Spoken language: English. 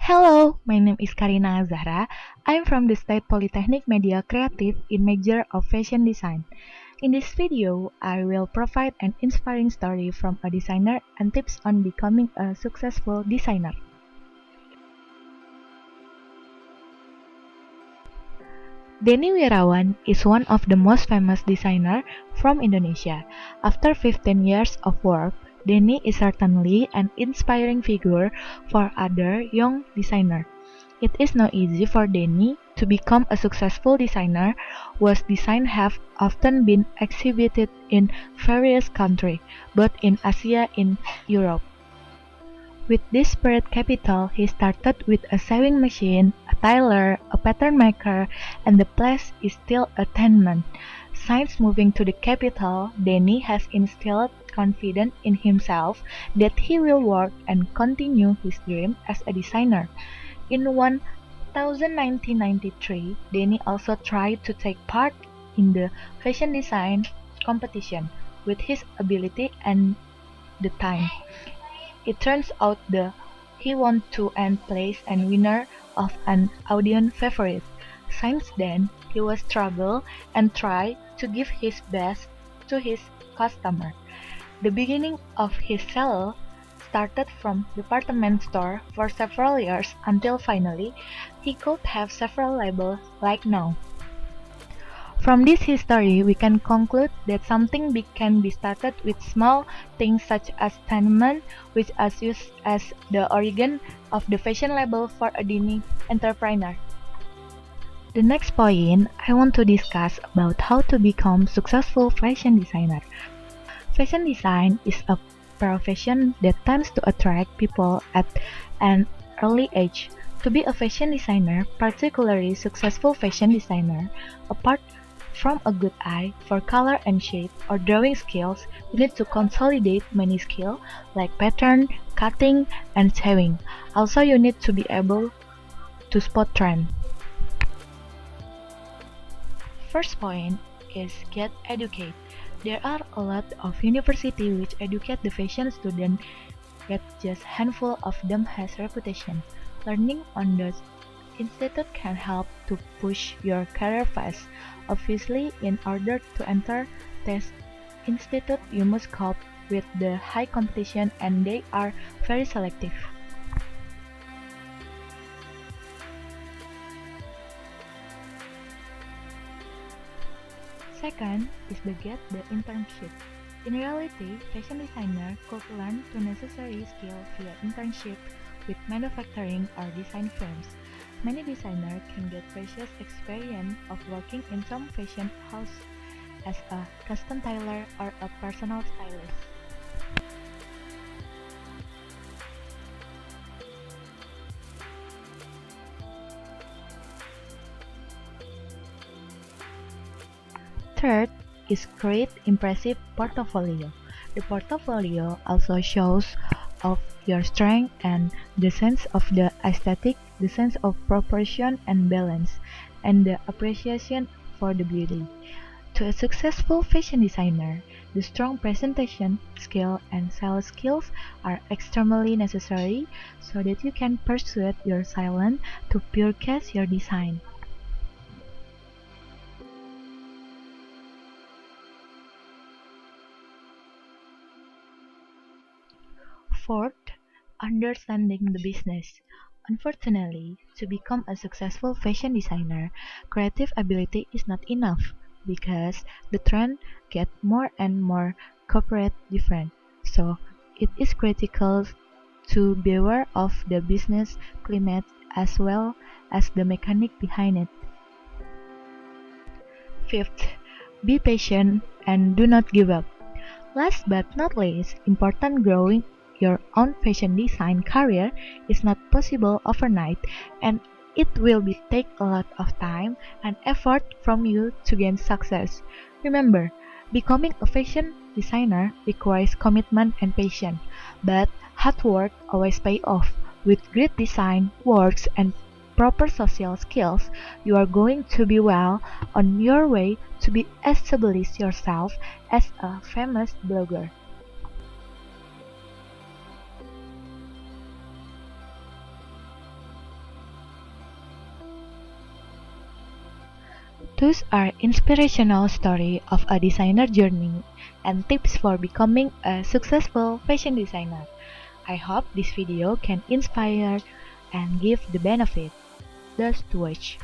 Hello, my name is Karina Zahra. I'm from the State Polytechnic Media Creative in major of fashion design. In this video, I will provide an inspiring story from a designer and tips on becoming a successful designer. Denny Wirawan is one of the most famous designers from Indonesia. After 15 years of work, Denny is certainly an inspiring figure for other young designers. It is not easy for Denny to become a successful designer, whose designs have often been exhibited in various countries, both in Asia and Europe. With this spirit capital, he started with a sewing machine, a tailor, a pattern maker, and the place is still a tenement. Since moving to the capital, Denny has instilled confidence in himself that he will work and continue his dream as a designer. In 1993, Denny also tried to take part in the fashion design competition with his ability and the time. It turns out he won two and place and winner of an audience favorite. Since then, he was struggle and try to give his best to his customer. The beginning of his sale started from department store for several years until finally he could have several labels like now. From this history, we can conclude that something big can be started with small things such as tenement, which is used as the origin of the fashion label for a Denny entrepreneur. The next point, I want to discuss about how to become successful fashion designer. Fashion design is a profession that tends to attract people at an early age. To be a fashion designer, particularly successful fashion designer, apart from a good eye for color and shape or drawing skills, you need to consolidate many skills like pattern, cutting, and sewing. Also, you need to be able to spot trend. First point is get educated. There are a lot of universities which educate the fashion student, yet just handful of them has reputation. Learning on those institute can help to push your career fast. Obviously, in order to enter this institute, you must cope with the high competition and they are very selective. Second is to get the internship. In reality, fashion designer could learn the necessary skill via internship with manufacturing or design firms. Many designers can get precious experience of working in some fashion house as a custom tailor or a personal stylist. Third is create impressive portfolio. The portfolio also shows of your strength and the sense of the aesthetic, the sense of proportion and balance, and the appreciation for the beauty. To a successful fashion designer, the strong presentation skill and sales skills are extremely necessary so that you can persuade your client to purchase your design. Fourth, understanding the business. Unfortunately, to become a successful fashion designer, creative ability is not enough because the trend get more and more corporate different. So, it is critical to be aware of the business climate as well as the mechanic behind it. Fifth, be patient and do not give up. Last but not least, important growing your own fashion design career is not possible overnight and it will take a lot of time and effort from you to gain success. Remember, becoming a fashion designer requires commitment and patience, but hard work always pays off. With great design, works, and proper social skills, you are going to be well on your way to be establish yourself as a famous blogger. Those are inspirational story of a designer journey and tips for becoming a successful fashion designer. I hope this video can inspire and give the benefit. Just watch.